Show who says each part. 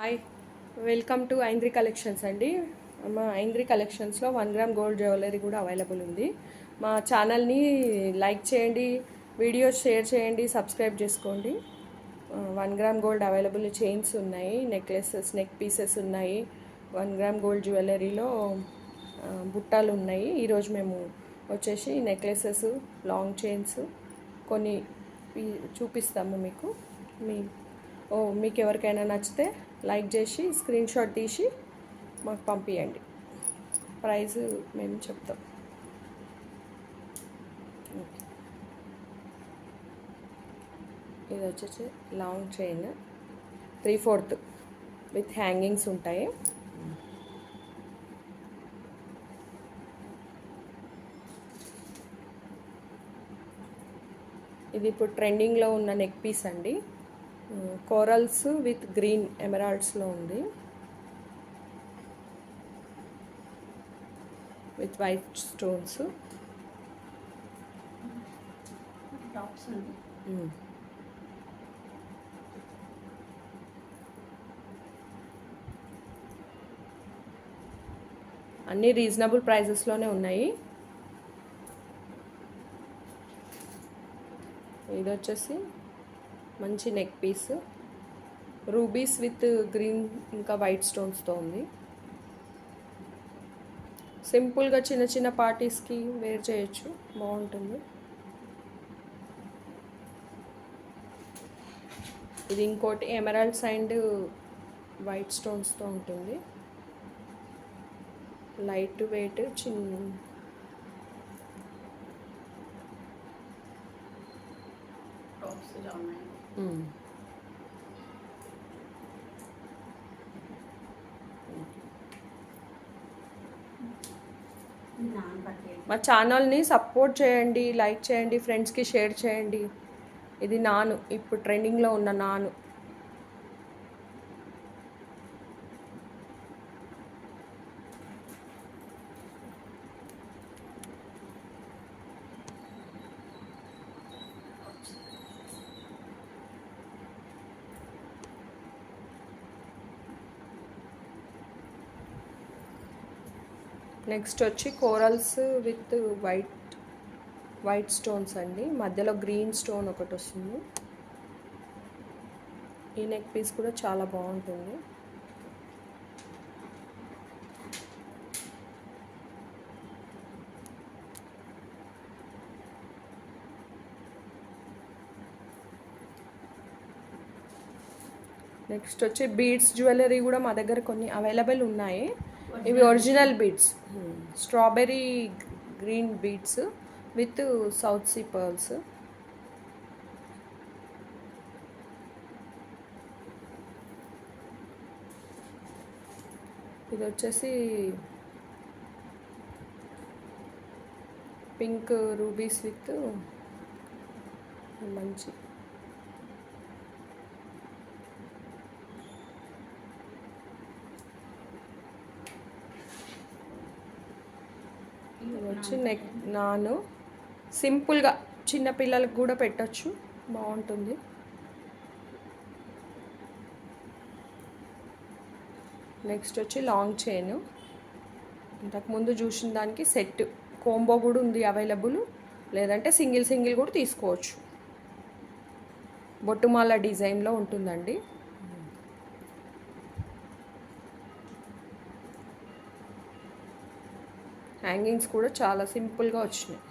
Speaker 1: Hi, welcome to ఐంద్రి collections అండి. మా ఐంద్రి కలెక్షన్స్లో 1 గ్రామ్ గోల్డ్ జ్యువెలరీ కూడా అవైలబుల్ ఉంది. మా ఛానల్ని లైక్ చేయండి, వీడియోస్ షేర్ చేయండి, సబ్స్క్రైబ్ చేసుకోండి. 1 గ్రామ్ గోల్డ్ అవైలబుల్ చైన్స్ ఉన్నాయి, నెక్లెసెస్, నెక్ పీసెస్ ఉన్నాయి. 1 గ్రామ్ గోల్డ్ జ్యువెలరీలో బుట్టాలు ఉన్నాయి. ఈరోజు మేము వచ్చేసి నెక్లెసెస్, లాంగ్ చైన్స్ కొన్ని చూపిస్తాము మీకు. మీకు ఎవరికైనా నచ్చితే లైక్ చేసి స్క్రీన్ షాట్ తీసి మాకు పంపించండి. ప్రైస్ మేము చెప్తాం. ఇది వచ్చేసి లాంగ్ చైన్ 3/4 విత్ హ్యాంగింగ్స్ ఉంటాయి. ఇది ఇప్పుడు ట్రెండింగ్లో ఉన్న నెక్ పీస్ అండి. కోరల్స్ విత్ గ్రీన్ ఎమరాల్డ్స్లో ఉంది, విత్ వైట్ స్టోన్స్. అన్నీ రీజనబుల్ ప్రైజెస్లోనే ఉన్నాయి. ఇది వచ్చేసి మంచి neck piece, rubies with green ఇంకా వైట్ స్టోన్స్తో ఉంది. సింపుల్గా చిన్న చిన్న పార్టీస్కి వేర్ చేయొచ్చు, బాగుంటుంది. ఇది ఇంకోటి ఎమరాల్డ్స్ అండ్ వైట్ స్టోన్స్తో ఉంటుంది. లైట్ వెయిట్, చిన్న మా ఛానల్ని సపోర్ట్ చేయండి, లైక్ చేయండి, ఫ్రెండ్స్కి షేర్ చేయండి. ఇది నాను, ఇప్పుడు ట్రెండింగ్లో ఉన్న నాను. నెక్స్ట్ వచ్చి కోరల్స్ విత్ వైట్ స్టోన్స్ అండి. మధ్యలో గ్రీన్ స్టోన్ ఒకటి వస్తుంది. ఈ నెక్ పీస్ కూడా చాలా బాగుంటుంది. నెక్స్ట్ వచ్చి బీడ్స్ జ్యువెలరీ కూడా మా దగ్గర కొన్ని అవైలబుల్ ఉన్నాయి. ఇవి original beads, strawberry green beads with south sea pearls. ఇది వచ్చేసి పింక్ రూబీస్ విత్ మంచి వచ్చి నెక్ నాను. సింపుల్గా చిన్నపిల్లలకు కూడా పెట్టచ్చు, బాగుంటుంది. నెక్స్ట్ వచ్చి లాంగ్ చైన్. ఇంతకుముందు చూసిన దానికి సెట్ కోంబో కూడా ఉంది అవైలబుల్, లేదంటే సింగిల్ కూడా తీసుకోవచ్చు. బొట్టుమాల డిజైన్లో ఉంటుందండి. హ్యాంగింగ్స్ కూడా చాలా సింపుల్గా వచ్చినాయి.